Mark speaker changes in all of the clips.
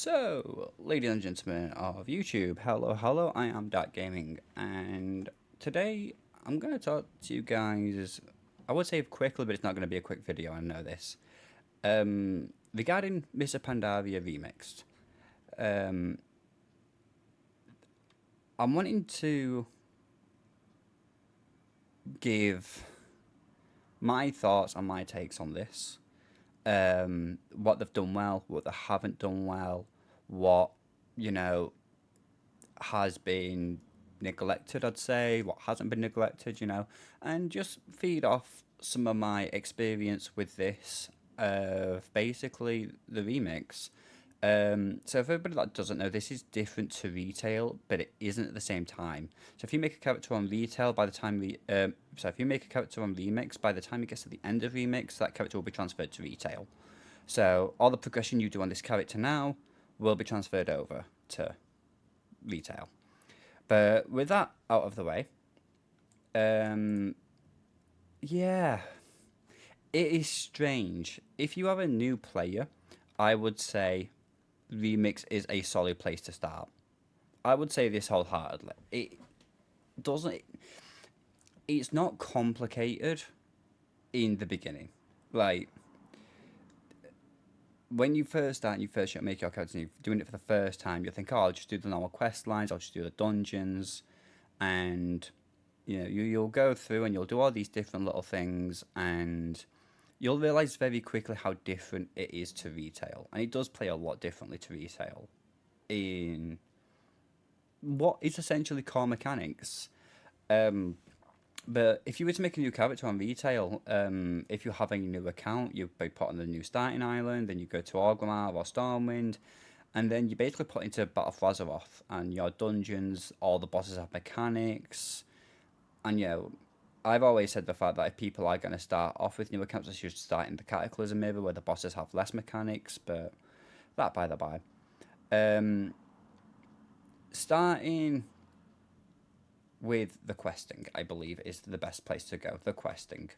Speaker 1: So, ladies and gentlemen of YouTube, hello, I am Dark Gaming, and today I'm going to talk to you guys, I would say quickly, but it's not going to be a quick video, I know this, regarding Mist of Pandaria Remixed. Um, I'm wanting to give my thoughts and my takes on this, what they've done well, what they haven't done well, what, you know, has been neglected, I'd say, what hasn't been neglected, and just feed off some of my experience with this of basically the remix. So for everybody that doesn't know, this is different to retail, but it isn't at the same time. So if you make a character on retail, by the time if you make a character on remix, by the time it gets to the end of remix, that character will be transferred to retail. So all the progression you do on this character now will be transferred over to retail. But with that out of the way, um, yeah, it is strange. If you are a new player, I would say Remix is a solid place to start. I would say this wholeheartedly. It doesn't. It's not complicated in the beginning. Like when you first start, and you first make your character, and you're doing it for the first time. You think, oh, I'll just do the normal quest lines. I'll just do the dungeons, and you'll go through and you'll do all these different little things, and you'll realize very quickly how different it is to retail, and it does play a lot differently to retail in what is essentially core mechanics. Um, but if you were to make a new character on retail, if you have a new account, you be put on the new starting island, then you go to Orgrimmar or Stormwind, and then you basically put into Battle for Azeroth, and your dungeons, all the bosses have mechanics, and I've always said the fact that if people are going to start off with new accounts, they should start in the Cataclysm maybe, where the bosses have less mechanics, but that by the by. Um, Starting with the questing, I believe, is the best place to go. The questing.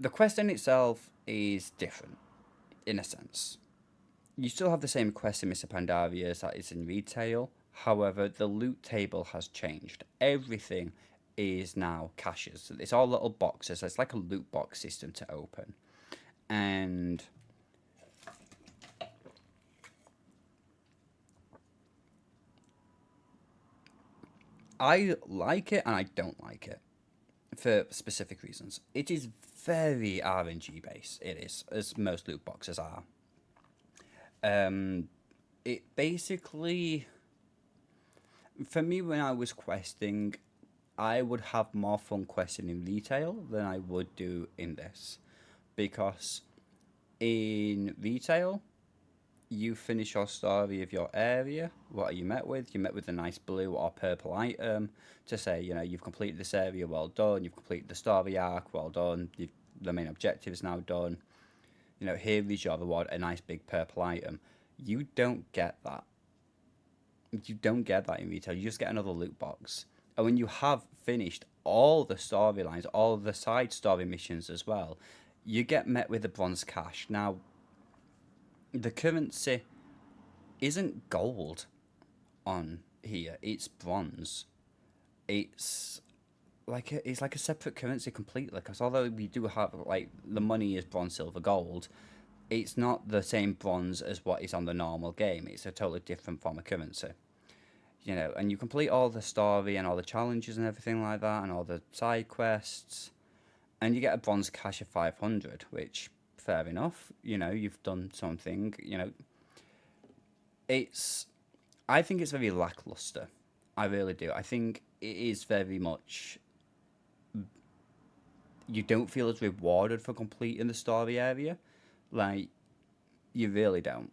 Speaker 1: The questing itself is different, in a sense. You still have the same quest in Mr. Pandaria as that is in retail. However, the loot table has changed. Everything is now caches. It's all little boxes. It's like a loot box system to open. And I like it and I don't like it for specific reasons. It is very RNG based. It is, as most loot boxes are. Um, it basically, for me, when I was questing, I would have more fun questing in retail than I would do in this, because in retail, you finish your story of your area. What are you met with? You met with a nice blue or purple item to say, you've completed this area, well done. You've completed the story arc, well done. The main objective is now done. Here is your reward, a nice big purple item. You don't get that. You don't get that in retail. You just get another loot box. And when you have finished all the storylines, all the side story missions as well, you get met with a bronze cache. Now, the currency isn't gold on here, it's bronze. It's it's like a separate currency completely, because although we do have, like, the money is bronze, silver, gold, it's not the same bronze as what is on the normal game. It's a totally different form of currency. And you complete all the story and all the challenges and everything like that, and all the side quests, and you get a bronze cache of 500, which, fair enough. You've done something. It's I think it's very lackluster. I really do. I think it is very much, you don't feel as rewarded for completing the story area. Like, you really don't.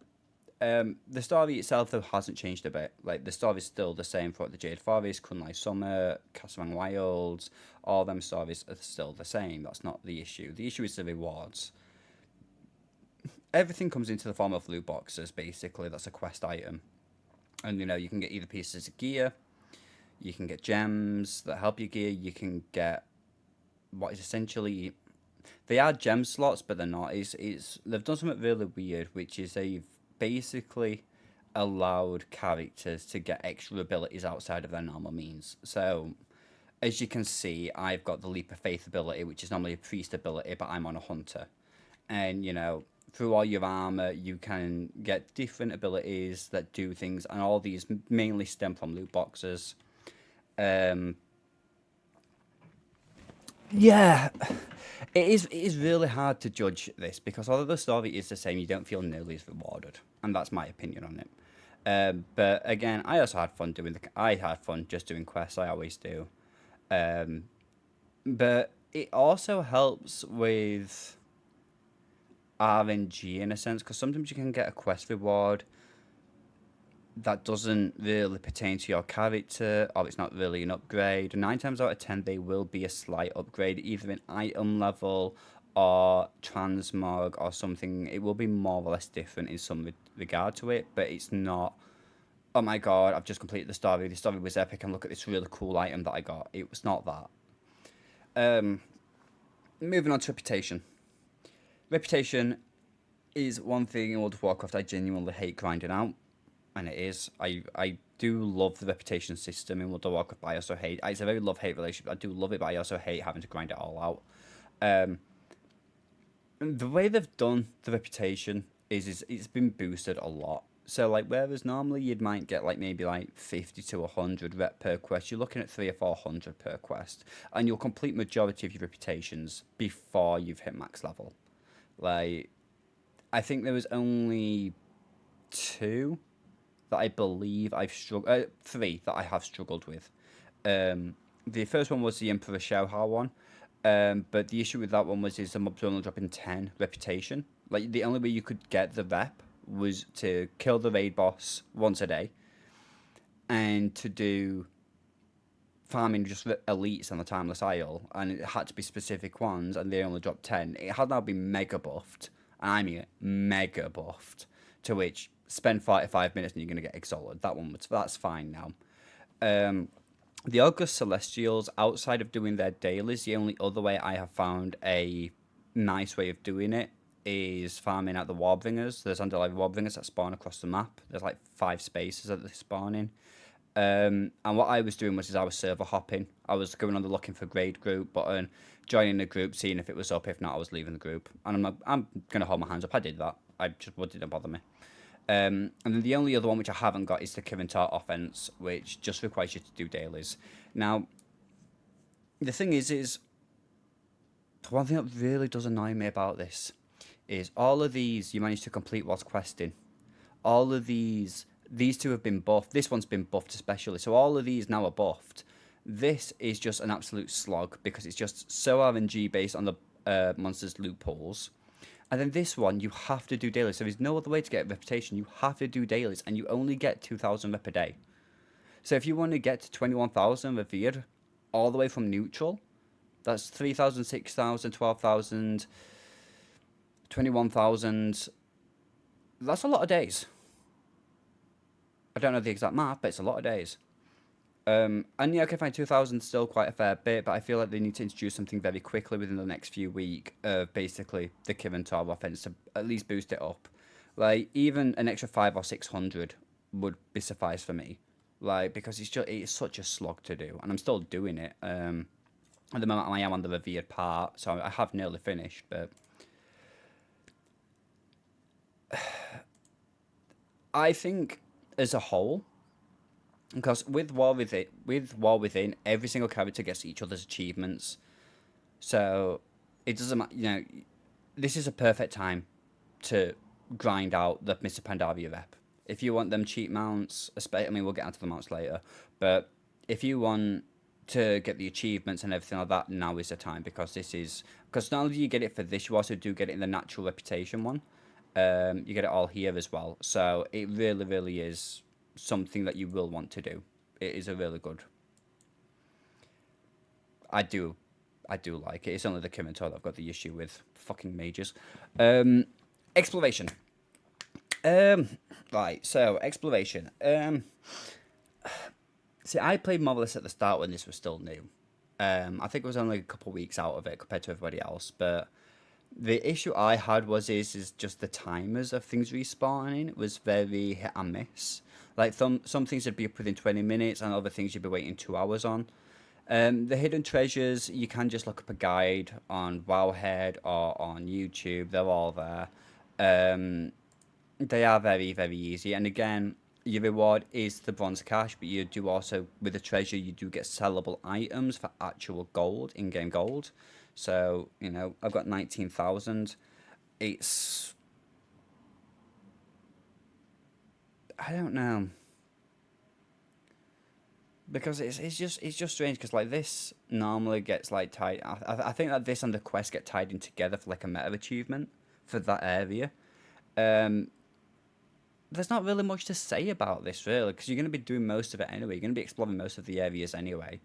Speaker 1: The story itself, though, hasn't changed a bit. Like, the story's still the same throughout the Jade Forest, Kunlai Summer, Castlevania Wilds. All them stories are still the same. That's not the issue. The issue is the rewards. Everything comes into the form of loot boxes, basically. That's a quest item. And, you can get either pieces of gear, you can get gems that help your gear, you can get what is essentially They are gem slots, but they're not. It's they've done something really weird, which is they've basically allowed characters to get extra abilities outside of their normal means. So as you can see, I've got the leap of faith ability, which is normally a priest ability, but I'm on a hunter. And through all your armor, you can get different abilities that do things, and all these mainly stem from loot boxes. Um, yeah, it is really hard to judge this because although the story is the same, you don't feel nearly as rewarded, and that's my opinion on it. But again, I also had fun doing I had fun just doing quests. I always do. Um, but it also helps with RNG in a sense because sometimes you can get a quest reward that doesn't really pertain to your character or it's not really an upgrade. 9 times out of 10, they will be a slight upgrade, either in item level or transmog or something. It will be more or less different in some regard to it, but it's not. Oh my god, I've just completed the story. The story was epic, and look at this really cool item that I got. It was not that. Um, Moving on to reputation. Reputation is one thing in World of Warcraft I genuinely hate grinding out, and it is. I do love the reputation system in World of Warcraft, but I also hate. It's a very love hate relationship. I do love it, but I also hate having to grind it all out. Um, the way they've done the reputation is it's been boosted a lot. So like whereas normally you'd might get like maybe like 50 to 100 rep per quest, you're looking at 300 or 400 per quest, and you'll complete majority of your reputations before you've hit max level. Like I think there was only two that I believe I've struggled. Three that I have struggled with. The first one was the Emperor Shauhar one, but the issue with that one was is the mobs were only dropping 10 reputation. Like the only way you could get the rep was to kill the raid boss once a day, and to do farming just elites on the Timeless Isle, and it had to be specific ones, and they only dropped 10. It had now been mega buffed, and I mean mega buffed, to which spend 45 minutes and you're going to get exalted. That's fine now. Um, the August Celestials, outside of doing their dailies, the only other way I have found a nice way of doing it is farming at the Warbringers. There's underlying Warbringers that spawn across the map. There's like 5 spaces that they spawn in. And what I was doing was I was server hopping. I was going on the looking for grade group button, joining the group, seeing if it was up. If not, I was leaving the group. And I'm gonna hold my hands up. I did that. I just what didn't bother me. And then the only other one which I haven't got is the Kirintar offense, which just requires you to do dailies. Now, the thing is the one thing that really does annoy me about this is all of these you manage to complete whilst questing. All of these two have been buffed. This one's been buffed especially. So all of these now are buffed. This is just an absolute slog because it's just so RNG based on the monsters' loopholes. And then this one, you have to do dailies. So there's no other way to get reputation. You have to do dailies, and you only get 2,000 rep a day. So if you want to get to 21,000 revered, all the way from neutral, that's 3,000, 6,000, 12,000, 21,000. That's a lot of days. I don't know the exact math, but it's a lot of days. And yeah, okay, fine, 2,000 is still quite a fair bit, but I feel like they need to introduce something very quickly within the next few weeks of basically the Kirintar offense to at least boost it up. Like, even an extra 5 or 600 would be suffice for me. Like, because it's such a slog to do, and I'm still doing it. At the moment, I am on the revered part, so I have nearly finished, but I think as a whole, because with War Within, every single character gets each other's achievements. So it doesn't matter. This is a perfect time to grind out the Mist of Pandaria rep. If you want them cheap mounts, I mean, we'll get onto the mounts later. But if you want to get the achievements and everything like that, now is the time because not only do you get it for this, you also do get it in the natural reputation one. You get it all here as well. So it really, really is something that you will want to do. It is a really good. I do like it. It's only the Kirintar that I've got the issue with. Fucking mages. Exploration. Right, so exploration. See, I played Marvelous at the start when this was still new. I think it was only a couple of weeks out of it compared to everybody else. But the issue I had is just the timers of things respawning was very hit and miss. Like some things would be up within 20 minutes, and other things you'd be waiting 2 hours on. The hidden treasures, you can just look up a guide on Wowhead or on YouTube. They're all there. Um, they are very, very easy. And again, your reward is the bronze cash, but you do also, with the treasure, you do get sellable items for actual gold, in-game gold. So, I've got 19,000. It's, I don't know. Because it's just strange because like this normally gets like tied. I think that this and the quest get tied in together for like a meta achievement for that area. Um, there's not really much to say about this really because you're going to be doing most of it anyway. You're going to be exploring most of the areas anyway.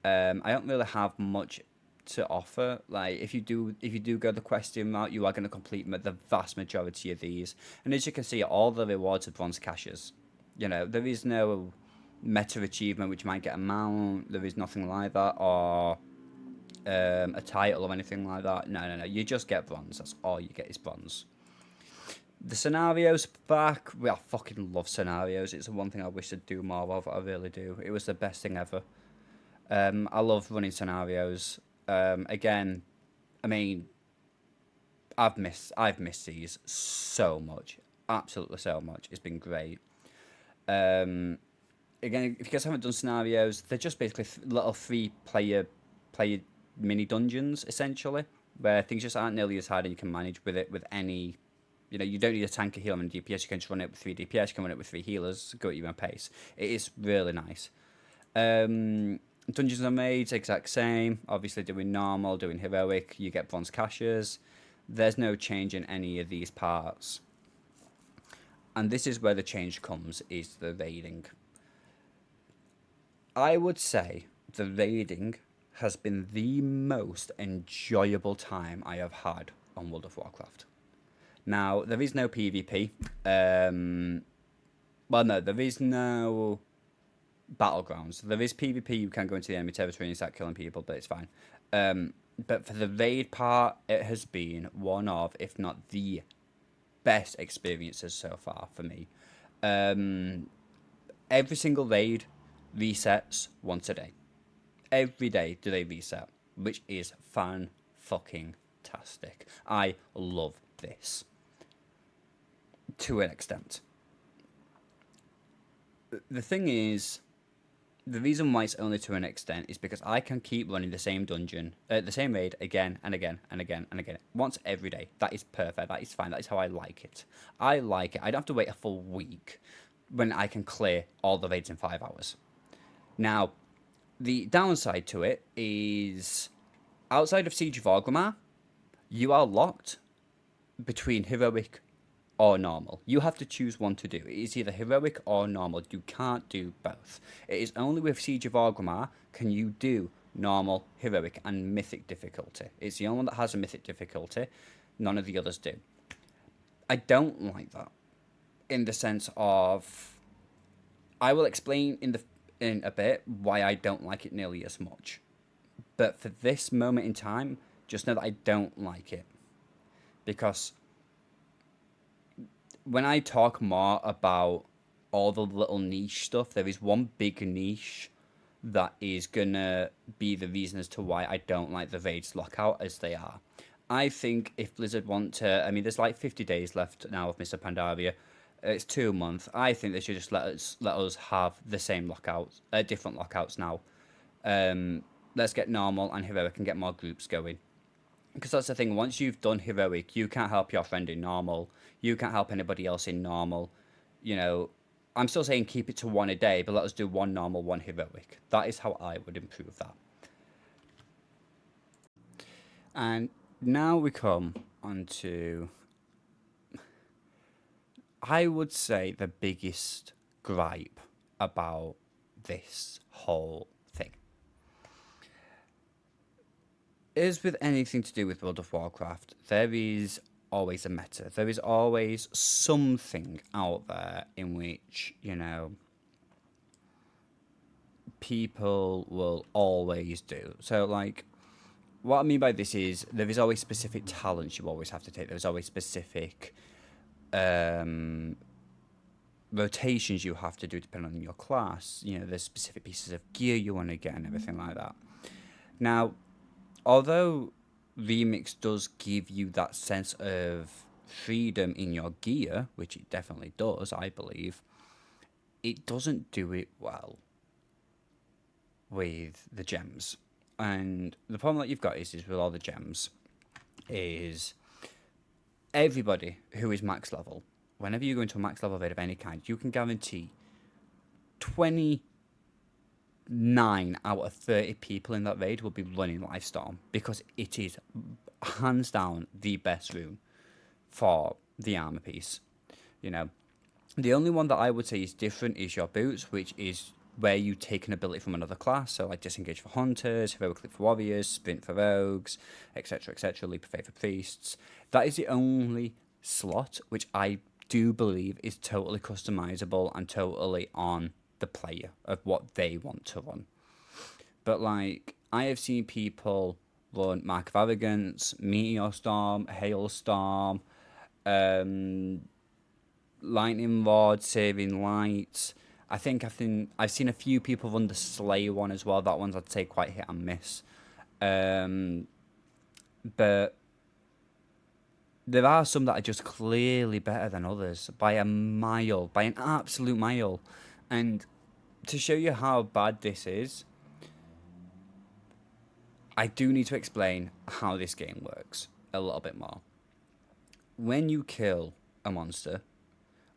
Speaker 1: I don't really have much to offer. Like if you do go the questing route, you are going to complete the vast majority of these. And as you can see, all the rewards are bronze caches. There is no meta achievement which might get a mount. There is nothing like that, or a title or anything like that. No, no, no. You just get bronze. That's all you get is bronze. The scenarios back. I fucking love scenarios. It's the one thing I wish I'd do more of. I really do. It was the best thing ever. I love running scenarios. Again, I mean, I've missed these so much, absolutely so much. It's been great. Um, Again, if you guys haven't done scenarios, they're just basically little player mini dungeons essentially, where things just aren't nearly as hard and you can manage with it with any. You don't need a tank, a healer, and a DPS. You can just run it with 3 DPS. You can run it with 3 healers. Go at your own pace. It is really nice. Dungeons are made exact same. Obviously, doing normal, doing heroic, you get bronze caches. There's no change in any of these parts. And this is where the change comes: is the raiding. I would say the raiding has been the most enjoyable time I have had on World of Warcraft. Now, there is no PvP. Well, no, there is no battlegrounds. There is PvP. You can go into the enemy territory and start killing people, but it's fine. But for the raid part, it has been one of, if not the best experiences so far for me. Every single raid resets once a day. Every day do they reset, which is fan-fucking-tastic. I love this. To an extent. The thing is, the reason why it's only to an extent is because I can keep running the same dungeon, the same raid again and again and again and again. Once every day. That is perfect. That is fine. That is how I like it. I like it. I don't have to wait a full week when I can clear all the raids in 5 hours. Now, the downside to it is outside of Siege of Orgrimmar, you are locked between heroic or normal. You have to choose one to do. It is either heroic or normal. You can't do both. It is only with Siege of Orgrimmar can you do normal, heroic, and mythic difficulty. It's the only one that has a mythic difficulty. None of the others do. I don't like that in the sense of I will explain in a bit why I don't like it nearly as much. But for this moment in time, just know that I don't like it. Because when I talk more about all the little niche stuff, there is one big niche that is gonna be the reason as to why I don't like the raids lockout as they are. I think if Blizzard want to, I mean, there's like 50 days left now of Mr. Pandaria. It's 2 months. I think they should just let us have the same lockouts, different lockouts now. Let's get normal and heroic and get more groups going. Because that's the thing. Once you've done heroic, you can't help your friend in normal. You can't help anybody else in normal. I'm still saying keep it to one a day, but let us do one normal, one heroic. That is how I would improve that. And now we come on to, I would say, the biggest gripe about this whole thing. As with anything to do with World of Warcraft, there is always a meta. There is always something out there in which, people will always do. So, like, what I mean by this is there is always specific talents you always have to take. There's always specific um, rotations you have to do depending on your class. You know, there's specific pieces of gear you want to get and everything like that. Now, although Remix does give you that sense of freedom in your gear, which it definitely does, I believe, it doesn't do it well with the gems. And the problem that you've got is with all the gems is everybody who is max level, whenever you go into a max level raid of any kind, you can guarantee 29 out of 30 people in that raid will be running Lifestorm because it is hands down the best rune for the armor piece. You know, the only one that I would say is different is your boots, which is where you take an ability from another class. So like disengage for hunters, heroic leap for warriors, sprint for rogues, etc., etc., leap of faith for priests. That is the only slot which I do believe is totally customizable and totally on the player of what they want to run. But like I have seen people run Mark of Arrogance, Meteor Storm, Hailstorm, um, Lightning Rod, Saving Light. I think I've seen a few people run the Slay one as well. That one's I'd say quite hit and miss. Um, but there are some that are just clearly better than others by a mile, by an absolute mile. And to show you how bad this is, I do need to explain how this game works a little bit more. When you kill a monster,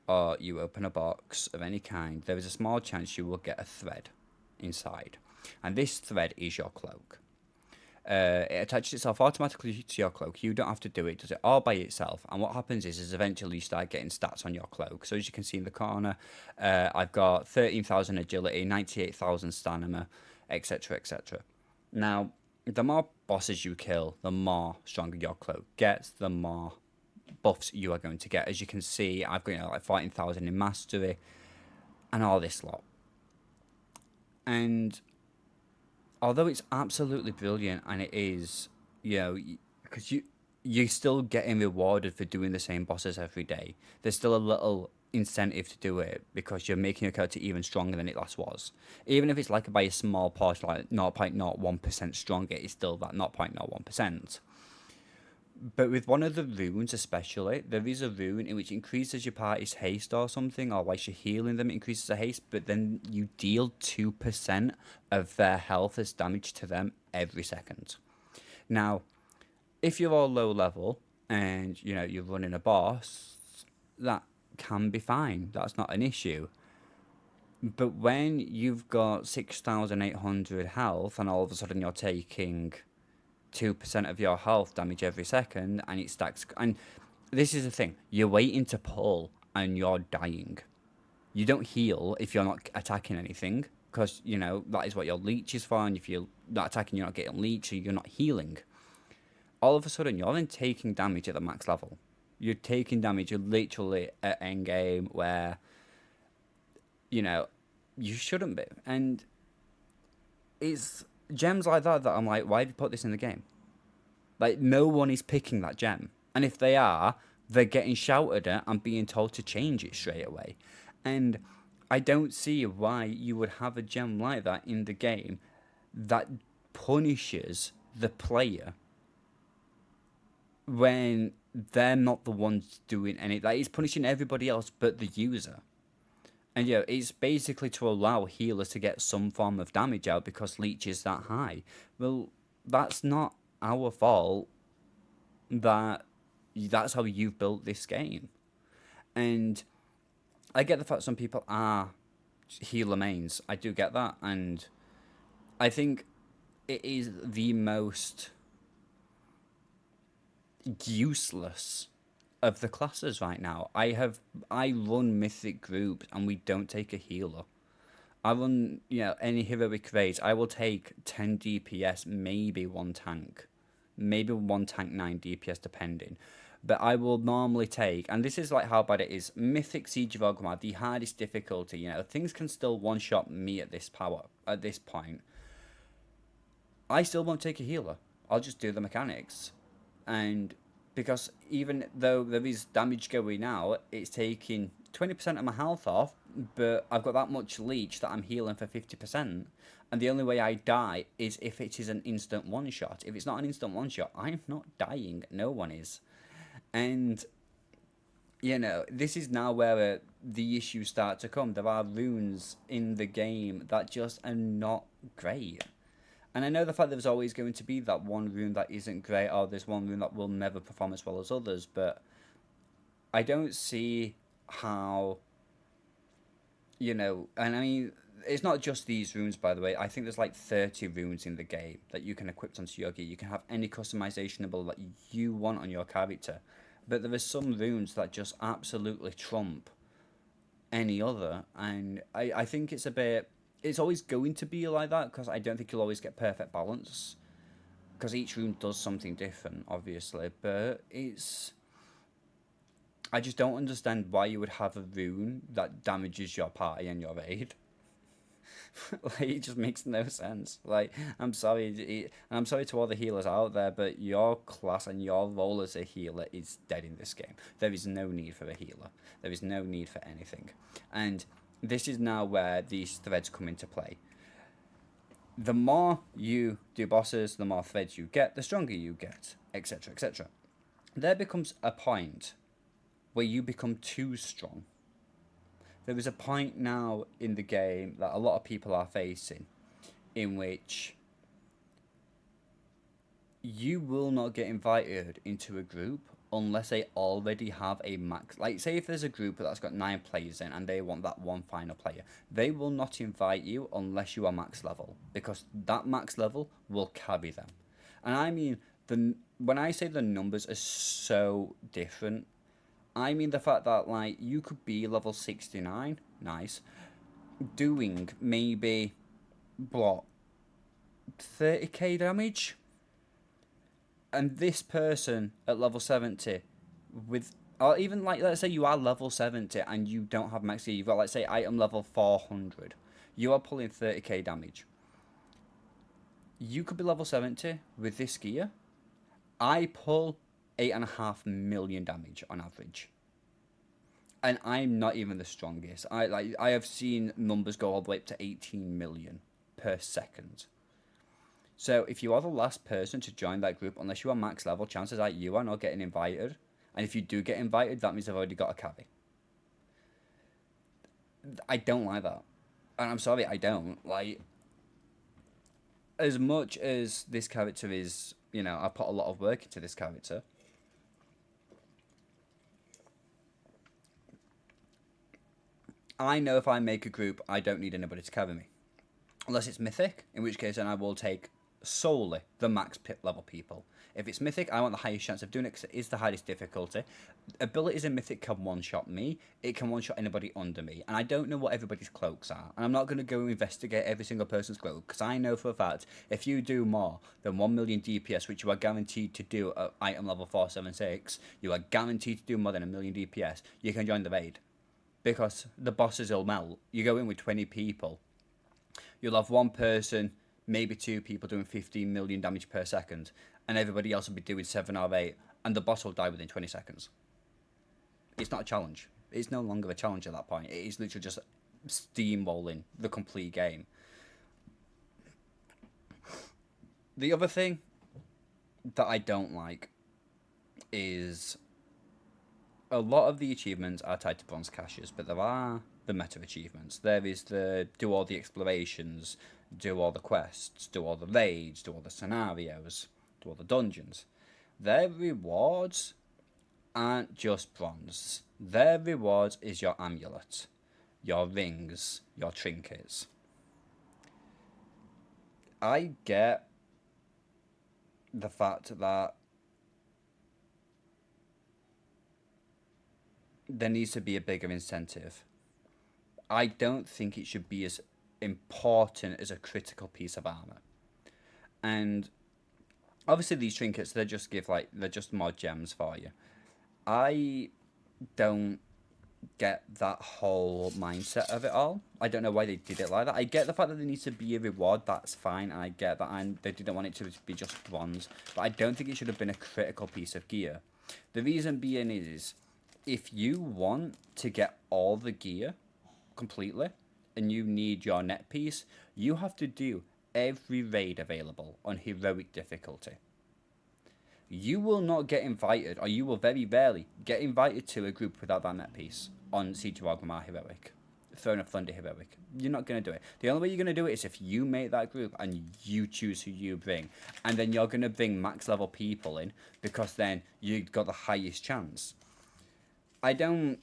Speaker 1: or you open a box of any kind, there is a small chance you will get a thread inside. And this thread is your cloak. It attaches itself automatically to your cloak. You don't have to do it. It does it all by itself. And what happens is eventually you start getting stats on your cloak. So as you can see in the corner, I've got 13,000 agility, 98,000 stamina, etc., etc. Now, the more bosses you kill, the more stronger your cloak gets, the more buffs you are going to get. As you can see, I've got like 14,000 in mastery and all this lot. And although it's absolutely brilliant and it is, because you're still getting rewarded for doing the same bosses every day. There's still a little incentive to do it because you're making your character even stronger than it last was. Even if it's like by a small portion, like 0.01% stronger, it's still that 0.01%. But with one of the runes especially, there is a rune in which increases your party's haste or something, or whilst you're healing them, it increases the haste, but then you deal 2% of their health as damage to them every second. Now, if you're all low level and, you're running a boss, that can be fine. That's not an issue. But when you've got 6,800 health and all of a sudden you're taking 2% of your health damage every second and it stacks, and this is the thing, you're waiting to pull and you're dying. You don't heal if you're not attacking anything because that is what your leech is for, and if you're not attacking you're not getting leech, so you're not healing. All of a sudden you're then taking damage at the max level. You're taking damage, you're literally at endgame where you shouldn't be. And it's gems like that I'm like, why have you put this in the game? Like, no one is picking that gem. And if they are, they're getting shouted at and being told to change it straight away. And I don't see why you would have a gem like that in the game that punishes the player when they're not the ones doing any. Like, it's punishing everybody else but the user. And it's basically to allow healers to get some form of damage out because leech is that high. Well, that's not our fault. That's how you've built this game. And I get the fact some people are healer mains. I do get that, and I think it is the most useless of the classes right now. I run mythic groups and we don't take a healer. I run any heroic raids. I will take 10 DPS, maybe one tank 9 DPS depending. But I will normally take, and this is like how bad it is, Mythic Siege of Orgrimmar, the hardest difficulty. You know, things can still one shot me at this power at this point. I still won't take a healer. I'll just do the mechanics, and because even though there is damage going out, it's taking 20% of my health off, but I've got that much leech that I'm healing for 50%. And the only way I die is if it is an instant one shot. If it's not an instant one shot, I'm not dying. No one is. And, you know, this is now where the issues start to come. There are runes in the game that just are not great. And I know the fact there's always going to be that one rune that isn't great, or there's one rune that will never perform as well as others, but I don't see how, you know, and I mean, it's not just these runes, by the way. I think there's like 30 runes in the game that you can equip onto your gear. You can have any customization that you want on your character. But there are some runes that just absolutely trump any other. And I think it's a bit. It's always going to be like that because I don't think you'll always get perfect balance. Because each rune does something different, obviously. But it's. I just don't understand why you would have a rune that damages your party and your raid. Like, it just makes no sense. Like, I'm sorry, and I'm sorry to all the healers out there, but your class and your role as a healer is dead in this game. There is no need for a healer. There is no need for anything. And this is now where these threads come into play. The more you do bosses, the more threads you get, the stronger you get, etc., etc. There becomes a point where you become too strong. There is a point now in the game that a lot of people are facing in which you will not get invited into a group unless they already have a max. Like, say if there's a group that's got 9 players in and they want that one final player, they will not invite you unless you are max level, because that max level will carry them. And I mean, when I say the numbers are so different, I mean the fact that, like, you could be level 69, nice, doing maybe, what, 30k damage? And this person at level 70 with, or even, like, let's say you are level 70 and you don't have max gear, you've got, let's say, item level 400, you are pulling 30k damage. You could be level 70 with this gear. I pull 8.5 million damage on average. And I'm not even the strongest. I have seen numbers go all the way up to 18 million per second. So if you are the last person to join that group, unless you are max level, chances are you are not getting invited. And if you do get invited, that means they've already got a carry. I don't like that. And I'm sorry, I don't. Like, as much as this character is, you know, I put a lot of work into this character, I know if I make a group, I don't need anybody to carry me. Unless it's mythic, in which case then I will take solely the max pit level people. If it's mythic, I want the highest chance of doing it because it is the highest difficulty. Abilities in mythic can one-shot me. It can one-shot anybody under me. And I don't know what everybody's cloaks are. And I'm not going to go investigate every single person's cloak, because I know for a fact, if you do more than 1 million DPS, which you are guaranteed to do at item level 476, you are guaranteed to do more than 1 million DPS, you can join the raid. Because the bosses will melt. You go in with 20 people. You'll have one person, maybe 2 people doing 15 million damage per second, and everybody else will be doing 7 or 8, and the boss will die within 20 seconds. It's not a challenge. It's no longer a challenge at that point. It is literally just steamrolling the complete game. The other thing that I don't like is a lot of the achievements are tied to bronze caches, but there are the meta achievements. There is the do all the explorations, do all the quests, do all the raids, do all the scenarios, do all the dungeons. Their rewards aren't just bronze. Their rewards is your amulet, your rings, your trinkets. I get the fact that there needs to be a bigger incentive. I don't think it should be as important as a critical piece of armor. And obviously these trinkets, they're just more gems for you. I don't get that whole mindset of it all. I don't know why they did it like that. I get the fact that there needs to be a reward, that's fine, and I get that, and they didn't want it to be just bronze, but I don't think it should have been a critical piece of gear. The reason being is, if you want to get all the gear completely, and you need your net piece, you have to do every raid available on heroic difficulty. You will not get invited, or you will very rarely get invited to a group without that net piece on Siege of Orgrimmar Heroic, Throne of Thunder Heroic. You're not going to do it. The only way you're going to do it is if you make that group and you choose who you bring. And then you're going to bring max level people in, because then you've got the highest chance. I don't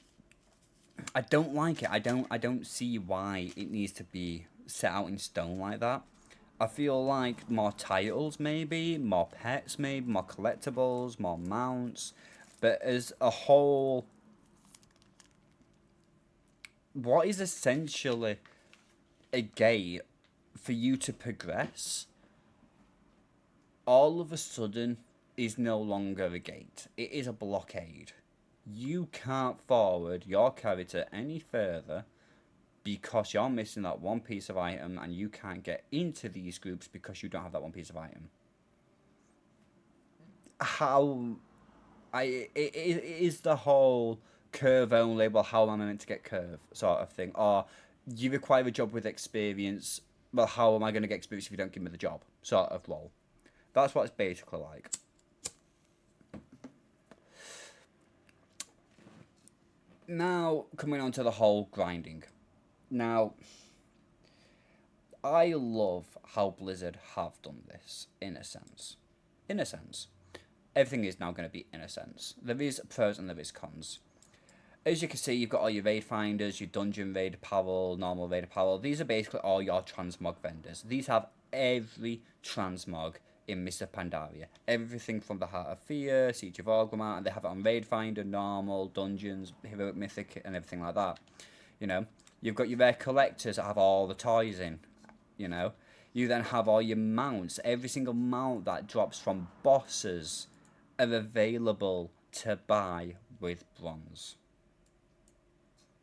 Speaker 1: like it. I don't see why it needs to be set out in stone like that. I feel like more titles, maybe, more pets, maybe, more collectibles, more mounts. But as a whole, what is essentially a gate for you to progress, all of a sudden is no longer a gate. It is a blockade. You can't forward your character any further because you're missing that one piece of item, and you can't get into these groups because you don't have that one piece of item. How it is the whole curve only, well, how am I meant to get curve sort of thing, or you require a job with experience, well, how am I going to get experience if you don't give me the job sort of role. That's what it's basically like. Now, coming on to the whole grinding. Now, I love how Blizzard have done this, in a sense. In a sense. Everything is now going to be in a sense. There is pros and there is cons. As you can see, you've got all your raid finders, your dungeon raid apparel, normal raid apparel. These are basically all your transmog vendors. These have every transmog in Mist of Pandaria. Everything from the Heart of Fear, Siege of Orgrimmar, and they have it on raid finder, normal, dungeons, heroic, mythic, and everything like that. You know, you've got your rare collectors that have all the toys in. You know, you then have all your mounts. Every single mount that drops from bosses are available to buy with bronze.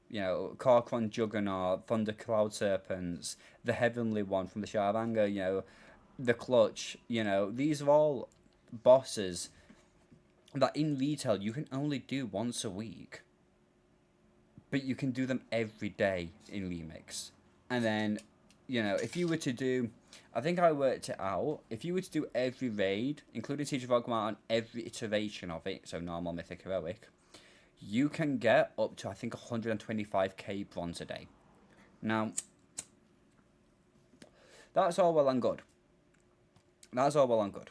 Speaker 1: You know, Korkron Juggernaut, Thunder Cloud Serpents, the Heavenly One from the Shard of Anger, you know, the Clutch, you know, these are all bosses that in retail you can only do once a week. But you can do them every day in Remix. And then, you know, if you were to do, I think I worked it out, if you were to do every raid, including Siege of Orgrimmar on every iteration of it, so normal, mythic, heroic, you can get up to, I think, 125k bronze a day. Now, that's all well and good. That's all well and good.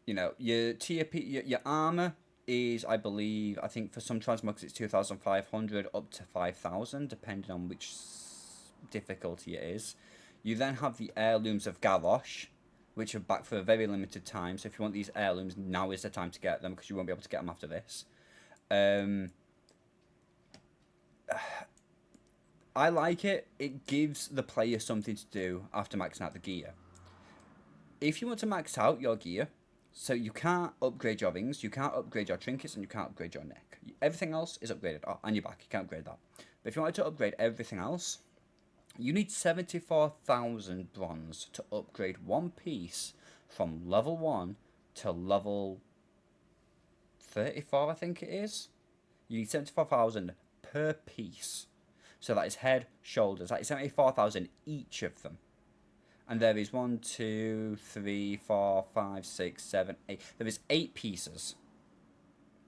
Speaker 1: You know, your tier P, your armor is, I believe, I think for some transmogs it's 2,500 up to 5,000, depending on which difficulty it is. You then have the heirlooms of Garrosh, which are back for a very limited time. So if you want these heirlooms, now is the time to get them, because you won't be able to get them after this. I like it. It gives the player something to do after maxing out the gear. If you want to max out your gear, so you can't upgrade your rings, you can't upgrade your trinkets, and you can't upgrade your neck. Everything else is upgraded. Oh, and your back, you can't upgrade that. But if you wanted to upgrade everything else, you need 74,000 bronze to upgrade one piece from level 1 to level 34, I think it is. You need 74,000 per piece. So that is head, shoulders. That is 74,000 each of them. And there is 1, 2, 3, 4, 5, 6, 7, 8. There is 8 pieces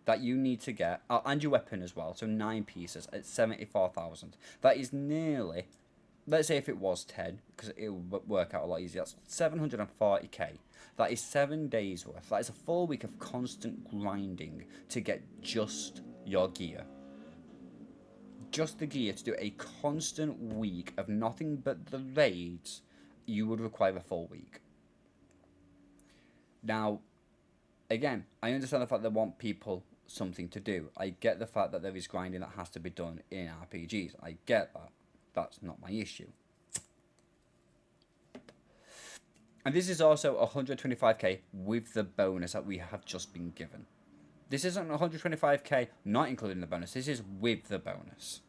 Speaker 1: that you need to get. Oh, and your weapon as well. So 9 pieces at 74,000. That is nearly, let's say if it was 10, because it will work out a lot easier. That's 740k. That is 7 days worth. That is a full week of constant grinding to get just your gear. Just the gear to do a constant week of nothing but the raids. You would require a full week. Now, again, I understand the fact that they want people something to do. I get the fact that there is grinding that has to be done in RPGs. I get that. That's not my issue. And this is also 125k with the bonus that we have just been given. This isn't 125k, not including the bonus. This is with the bonus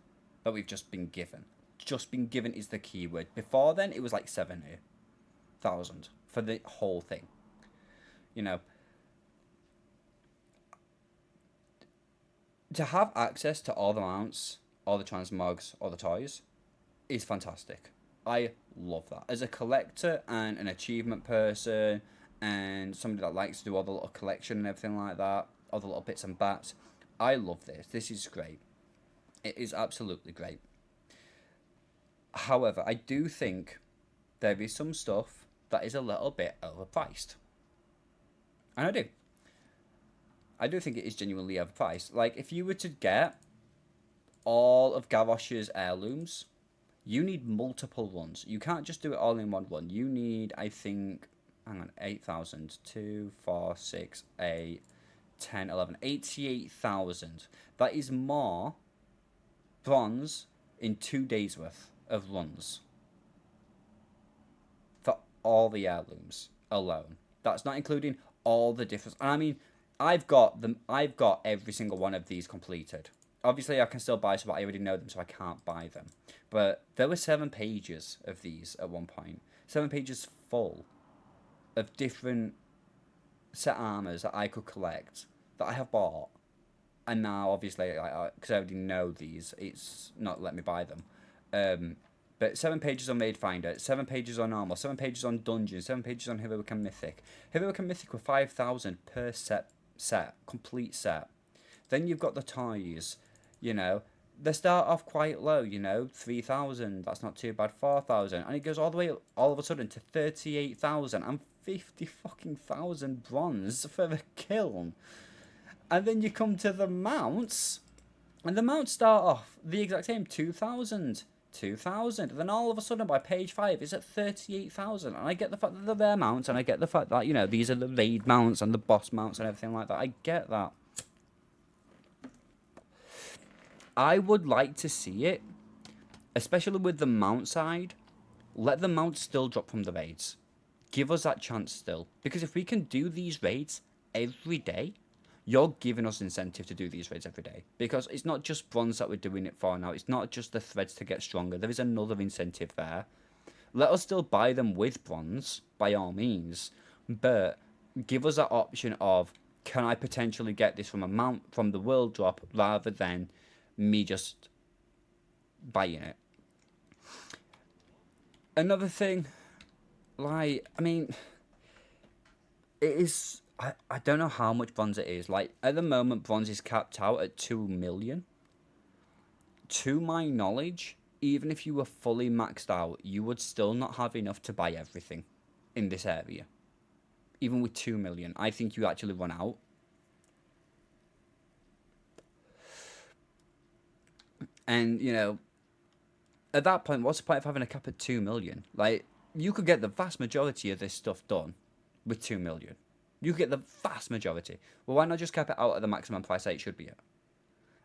Speaker 1: that we've just been given. Just been given is the keyword. Before then, it was like 70,000 for the whole thing. You know, to have access to all the mounts, all the transmogs, all the toys is fantastic. I love that. As a collector and an achievement person and somebody that likes to do all the little collection and everything like that, all the little bits and bats, I love this. This is great. It is absolutely great. However, I do think there is some stuff that is a little bit overpriced. And I do. I do think it is genuinely overpriced. Like, if you were to get all of Garrosh's heirlooms, you need multiple runs. You can't just do it all in one run. You need, I think, hang on, 8,000. 2, 4, 6, 8, 10, 11, 88,000. That is more bronze in 2 days worth of runs for all the heirlooms alone. That's not including all the different. I mean, I've got them. I've got every single one of these completed. Obviously, I can still buy some, but I already know them, so I can't buy them. But there were 7 pages of these at one point. 7 pages full of different set armors that I could collect that I have bought. And now, obviously, because I already know these, it's not let me buy them. But 7 pages on Maid Finder, 7 pages on Armor, 7 pages on Dungeon, 7 pages on Heroic and Mythic. Heroic and Mythic were 5,000 per set, complete set. Then you've got the toys, you know. They start off quite low, you know, 3,000, that's not too bad, 4,000. And it goes all the way, all of a sudden, to 38,000 and 50 fucking thousand bronze for the kiln. And then you come to the mounts, and the mounts start off the exact same, 2,000. 2,000. Then all of a sudden by page 5 it's at 38,000. And I get the fact that they're their mounts, and I get the fact that, you know, these are the raid mounts and the boss mounts and everything like that. I get that. I would like to see it, especially with the mount side, let the mounts still drop from the raids. Give us that chance still. Because if we can do these raids every day, you're giving us incentive to do these raids every day. Because it's not just bronze that we're doing it for now. It's not just the threads to get stronger. There is another incentive there. Let us still buy them with bronze, by all means. But give us that option of, can I potentially get this from a mount from the world drop, rather than me just buying it. Another thing, like, I mean, it is... I don't know how much bronze it is. Like, at the moment, bronze is capped out at 2 million. To my knowledge, even if you were fully maxed out, you would still not have enough to buy everything in this area. Even with 2 million, I think you actually run out. And, you know, at that point, what's the point of having a cap at 2 million? Like, you could get the vast majority of this stuff done with 2 million. You get the vast majority. Well, why not just cap it out at the maximum price that it should be at?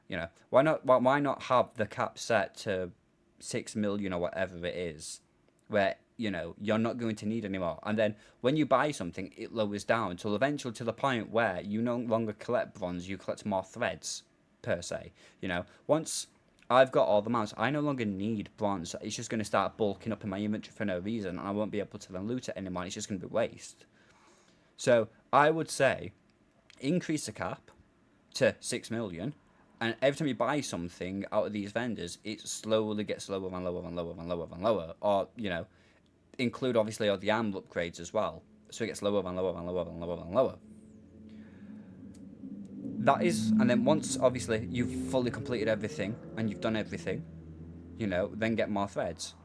Speaker 1: You know, why not have the cap set to 6 million or whatever it is, where, you know, you're not going to need anymore. And then when you buy something, it lowers down until eventually to the point where you no longer collect bronze, you collect more threads, per se. You know, once I've got all the mounts, I no longer need bronze. It's just going to start bulking up in my inventory for no reason, and I won't be able to then loot it anymore. It's just going to be waste. So I would say increase the cap to 6 million, and every time you buy something out of these vendors, it slowly gets lower and lower and lower and lower and lower. Or, you know, include obviously all the armor upgrades as well. So it gets lower and lower and lower and lower and lower. That is, and then once obviously you've fully completed everything and you've done everything, you know, then get more threads.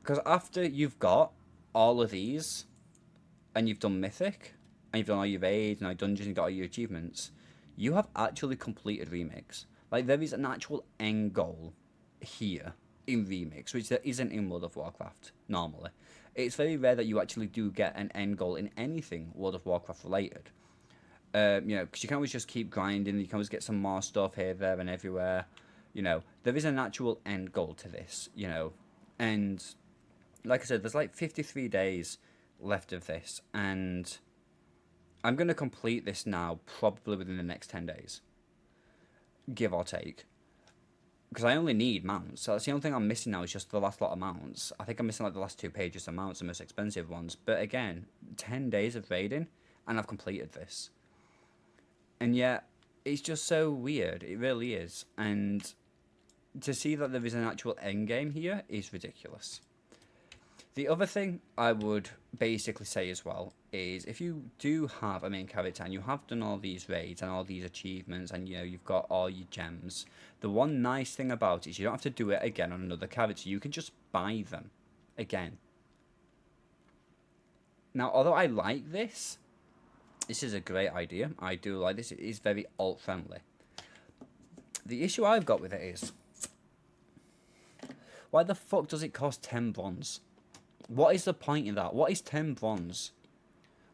Speaker 1: Because after you've got all of these, and you've done Mythic, and you've done all your raids, and all your dungeons, and you've got all your achievements, you have actually completed Remix. Like, there is an actual end goal here in Remix, which there isn't in World of Warcraft, normally. It's very rare that you actually do get an end goal in anything World of Warcraft related. You know, because you can always just keep grinding, you can always get some more stuff here, there, and everywhere. You know, there is an actual end goal to this, you know. And, like I said, there's like 53 days left of this, and I'm going to complete this now, probably within the next 10 days, give or take. Because I only need mounts. So that's the only thing I'm missing now is just the last lot of mounts. I think I'm missing like the last 2 pages of mounts, the most expensive ones. But again, 10 days of raiding, and I've completed this. And yet, it's just so weird. It really is. And to see that there is an actual end game here is ridiculous. The other thing I would basically say as well is if you do have a main character and you have done all these raids and all these achievements and you've got all your gems, the one nice thing about it is you don't have to do it again on another character. You can just buy them again. Now, although I like this is a great idea. I do like this. It is very alt friendly. The issue I've got with it is, why the fuck does it cost 10 bronze? What is the point in that? What is 10 bronze?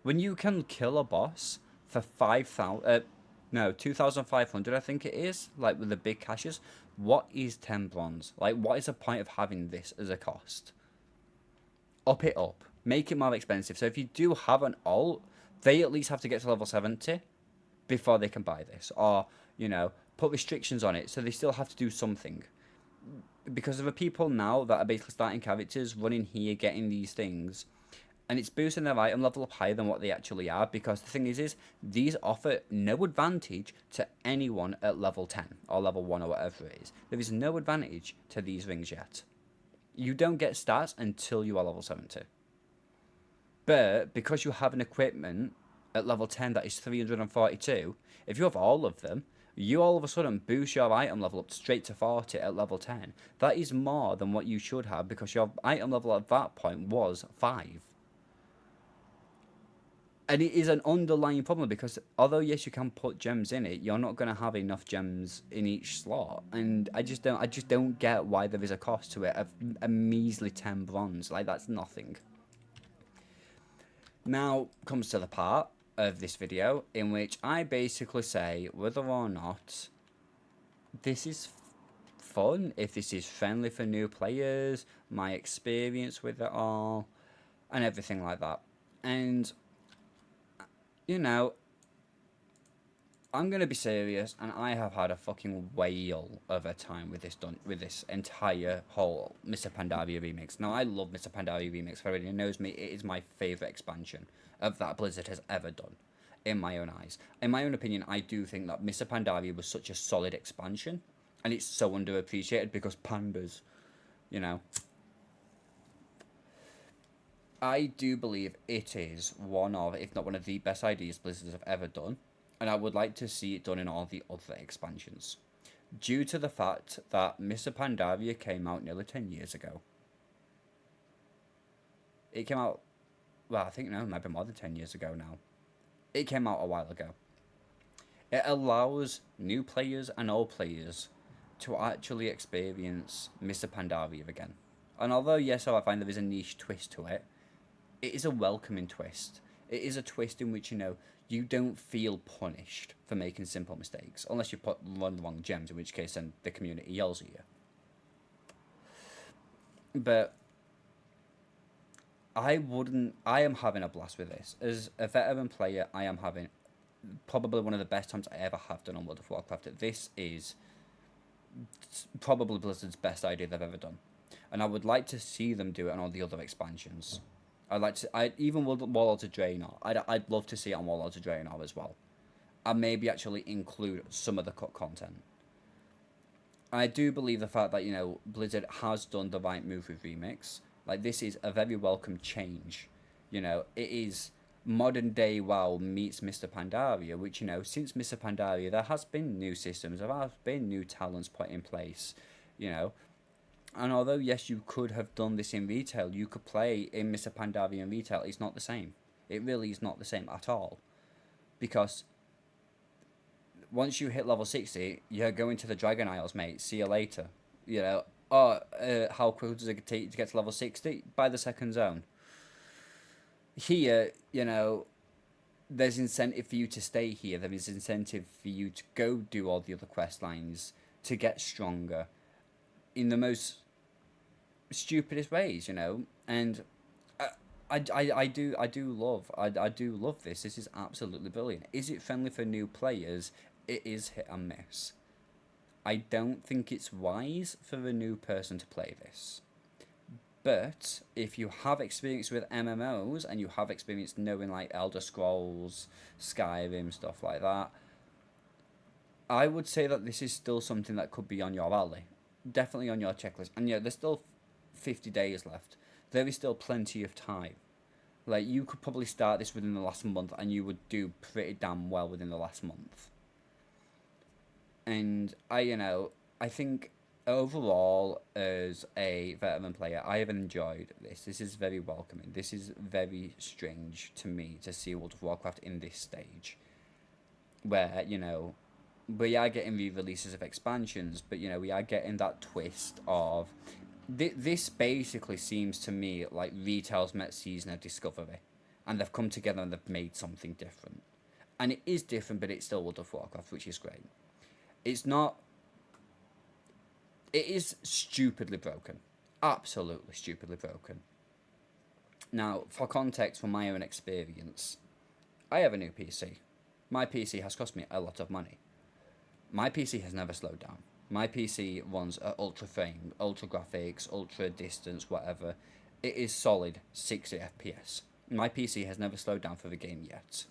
Speaker 1: When you can kill a boss for 5,000, no, 2,500 I think it is, like with the big caches, what is 10 bronze? Like, what is the point of having this as a cost? Up it up. Make it more expensive. So if you do have an alt, they at least have to get to level 70 before they can buy this. Or, put restrictions on it so they still have to do something. Because there are people now that are basically starting characters, running here, getting these things, and it's boosting their item level up higher than what they actually are, because the thing is these offer no advantage to anyone at level 10 or level 1 or whatever it is. There is no advantage to these rings yet. You don't get stats until you are level 70. But because you have an equipment at level 10 that is 342, if you have all of them, you all of a sudden boost your item level up straight to 40 at level 10. That is more than what you should have, because your item level at that point was 5. And it is an underlying problem, because although yes you can put gems in it, you're not going to have enough gems in each slot. And I just don't get why there is a cost to it of a measly 10 bronze. Like, that's nothing. Now comes to the part of this video in which I basically say whether or not this is fun, if this is friendly for new players, my experience with it all, and everything like that. And I'm gonna be serious, and I have had a fucking whale of a time with this entire whole Mist of Pandaria remix. Now, I love Mist of Pandaria remix. For everyone who knows me, it is my favourite expansion of that Blizzard has ever done, in my own eyes. In my own opinion, I do think that Mist of Pandaria was such a solid expansion, and it's so underappreciated because pandas, I do believe it is one of, if not one of the best ideas Blizzard have ever done, and I would like to see it done in all the other expansions. Due to the fact that Mist of Pandaria came out nearly 10 years ago. It came out, well, I think no, it might be more than 10 years ago now. It came out a while ago. It allows new players and old players to actually experience Mist of Pandaria again. And although, yes, I find there is a niche twist to it, it is a welcoming twist. It is a twist in which, you don't feel punished for making simple mistakes, unless you run the wrong gems, in which case then the community yells at you. But I am having a blast with this. As a veteran player, I am having probably one of the best times I ever have done on World of Warcraft. This is probably Blizzard's best idea they've ever done. And I would like to see them do it on all the other expansions. Even Warlords of Draenor. I'd love to see it on Warlords of Draenor as well, and maybe actually include some of the cut content. I do believe the fact that Blizzard has done the right move with Remix. Like, this is a very welcome change. It is modern day WoW meets Mist of Pandaria, which since Mist of Pandaria there has been new systems, there have been new talents put in place, And although, yes, you could have done this in retail, you could play in Mist of Pandaria in retail, it's not the same. It really is not the same at all. Because once you hit level 60, you're going to the Dragon Isles, mate. See you later. How quick does it take to get to level 60? By the second zone. Here, there's incentive for you to stay here. There is incentive for you to go do all the other quest lines, to get stronger in the most stupidest ways, and I do love this. This is absolutely brilliant. Is it friendly for new players? It is hit and miss. I don't think it's wise for a new person to play this. But if you have experience with MMOs and you have experience knowing like Elder Scrolls, Skyrim, stuff like that, I would say that this is still something that could be on your alley. Definitely on your checklist. And yeah, there's still 50 days left. There is still plenty of time. Like, you could probably start this within the last month and you would do pretty damn well within the last month. And I think overall, as a veteran player, I have enjoyed this. This is very welcoming. This is very strange to me to see World of Warcraft in this stage, where we are getting re-releases of expansions, but we are getting that twist of this. Basically, seems to me like retail's met season of Discovery, and they've come together and they've made something different. And it is different, but it's still World of Warcraft, which is great. It's not. It is stupidly broken, absolutely stupidly broken. Now, for context, from my own experience, I have a new PC. My PC has cost me a lot of money. My PC has never slowed down. My PC runs at ultra frame, ultra graphics, ultra distance, whatever. It is solid 60 FPS. My PC has never slowed down for the game yet.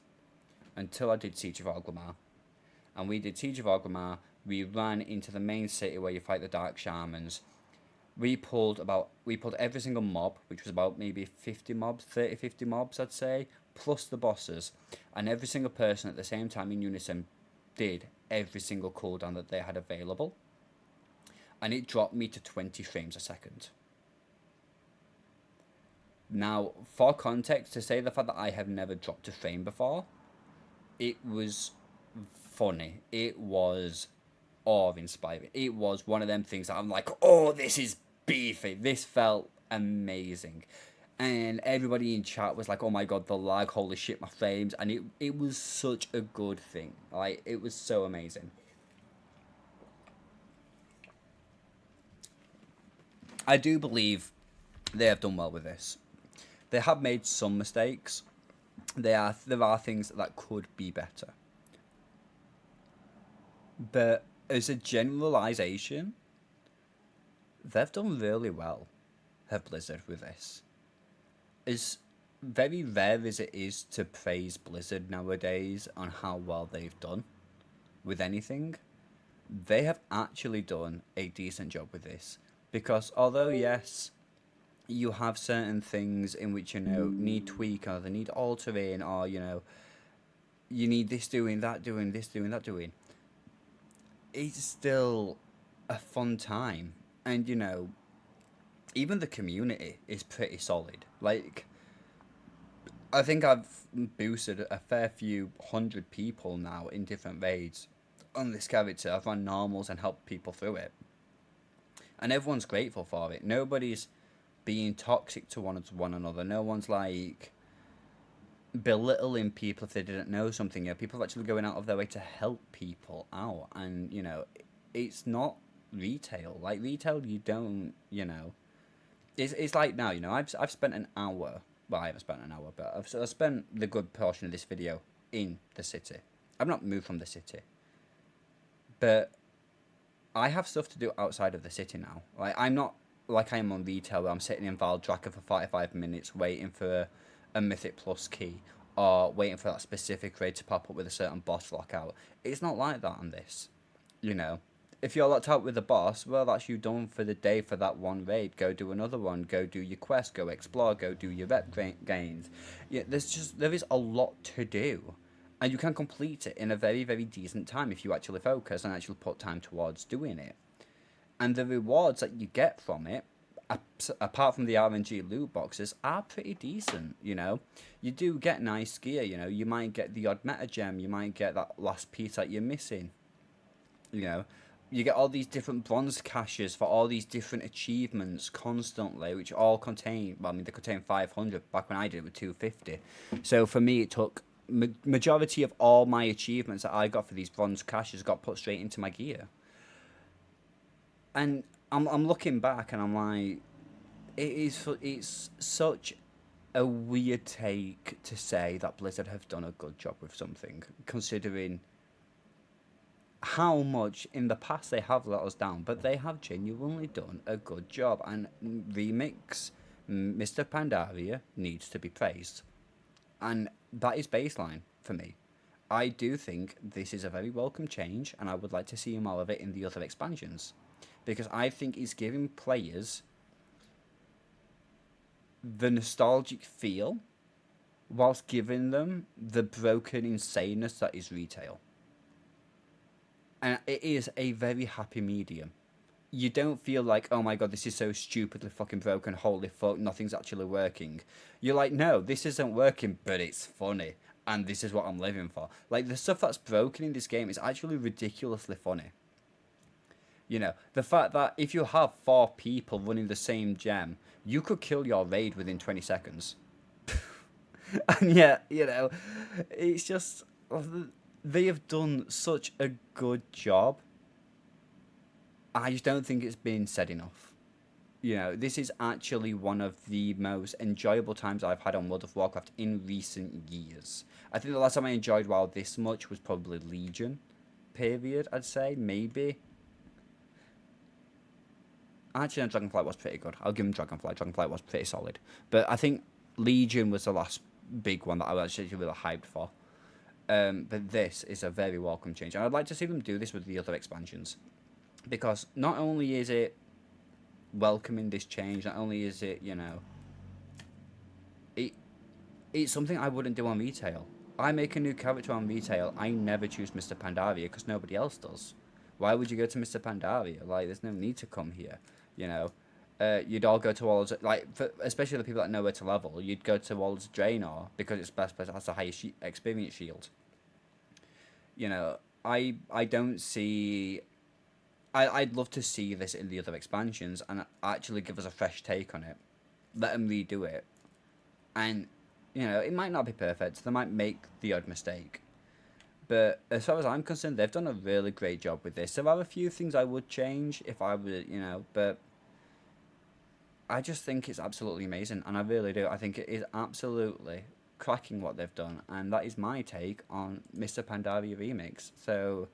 Speaker 1: Until I did Siege of Orgrimmar. And we did Siege of Orgrimmar. We ran into the main city where you fight the Dark Shamans. We pulled every single mob, which was about maybe 50 mobs, 30, 50 mobs, I'd say, plus the bosses. And every single person at the same time in unison did every single cooldown that they had available. And it dropped me to 20 frames a second. Now, for context, to say the fact that I have never dropped a frame before, it was funny. It was awe-inspiring. It was one of them things that I'm like, oh, this is beefy. This felt amazing. And everybody in chat was like, oh my god, the lag, holy shit, my frames. And it was such a good thing. Like, it was so amazing. I do believe they have done well with this. They have made some mistakes. There are things that could be better. But as a generalization, they've done really well, have Blizzard, with this. As very rare as it is to praise Blizzard nowadays on how well they've done with anything, they have actually done a decent job with this. Because although, yes, you have certain things in which, need tweak, or they need altering, or, you need this doing, that doing, this doing, that doing, it's still a fun time. And, even the community is pretty solid. Like, I think I've boosted a fair few hundred people now in different raids on this character. I've run normals and helped people through it. And everyone's grateful for it. Nobody's being toxic to one another. No one's like belittling people if they didn't know something. People are actually going out of their way to help people out. And, it's not retail. Like, retail, you don't, It's like now, I've spent an hour. Well, I haven't spent an hour, but I've spent the good portion of this video in the city. I've not moved from the city. But I have stuff to do outside of the city now. Like, I'm not like I am on retail where I'm sitting in Valdraka for 45 minutes waiting for a Mythic Plus key or waiting for that specific raid to pop up with a certain boss lockout. It's not like that on this. If you're locked out with the boss, well, that's you done for the day for that one raid. Go do another one. Go do your quest. Go explore. Go do your rep gains. Yeah, there is a lot to do, and you can complete it in a very, very decent time if you actually focus and actually put time towards doing it. And the rewards that you get from it, apart from the RNG loot boxes, are pretty decent. You do get nice gear. You might get the odd meta gem. You might get that last piece that you're missing. You get all these different bronze caches for all these different achievements constantly, which all contain, well, I mean, they contain 500. Back when I did it with 250. So for me, it took majority of all my achievements that I got for these bronze caches got put straight into my gear. And I'm looking back and I'm like, it's such a weird take to say that Blizzard have done a good job with something, considering how much in the past they have let us down, but they have genuinely done a good job. And Remix, Mr. Pandaria, needs to be praised. And that is baseline for me. I do think this is a very welcome change, and I would like to see more of it in the other expansions. Because I think it's giving players the nostalgic feel whilst giving them the broken insaneness that is retail. And it is a very happy medium. You don't feel like, oh my god, this is so stupidly fucking broken, holy fuck, nothing's actually working. You're like, no, this isn't working, but it's funny. And this is what I'm living for. Like, the stuff that's broken in this game is actually ridiculously funny. You know, the fact that if you have four people running the same gem, you could kill your raid within 20 seconds. And yet, you know, it's just, they have done such a good job. I just don't think it's been said enough. You know, this is actually one of the most enjoyable times I've had on World of Warcraft in recent years. I think the last time I enjoyed WoW this much was probably Legion, period, I'd say, maybe. Actually, no, Dragonflight was pretty good. I'll give him Dragonflight. Dragonflight was pretty solid. But I think Legion was the last big one that I was actually really hyped for. But this is a very welcome change. And I'd like to see them do this with the other expansions. Because not only is it welcoming this change, not only is it, you know, it's something I wouldn't do on retail. I make a new character on retail, I never choose Mr. Pandaria because nobody else does. Why would you go to Mr. Pandaria? Like, there's no need to come here, you know. You'd all go towards, like, especially the people that know where to level, you'd go towards Draenor because it's best place, has the highest experience shield. You know, I don't see... I'd love to see this in the other expansions and actually give us a fresh take on it. Let them redo it. And, you know, it might not be perfect. They might make the odd mistake. But as far as I'm concerned, they've done a really great job with this. There are a few things I would change if I were, you know, but I just think it's absolutely amazing. And I really do. I think it is absolutely cracking what they've done. And that is my take on Mr. Pandaria Remix. So...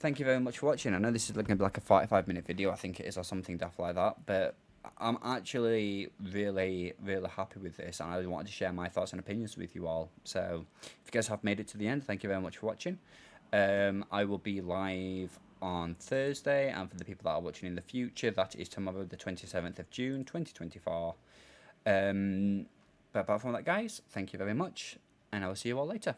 Speaker 1: thank you very much for watching. I know this is going to be like a 45-minute video, I think it is, or something daft like that, but I'm actually really, really happy with this, and I wanted to share my thoughts and opinions with you all. So, if you guys have made it to the end, thank you very much for watching. I will be live on Thursday, and for the people that are watching in the future, that is tomorrow, the 27th of June, 2024. But apart from that, guys, thank you very much, and I will see you all later.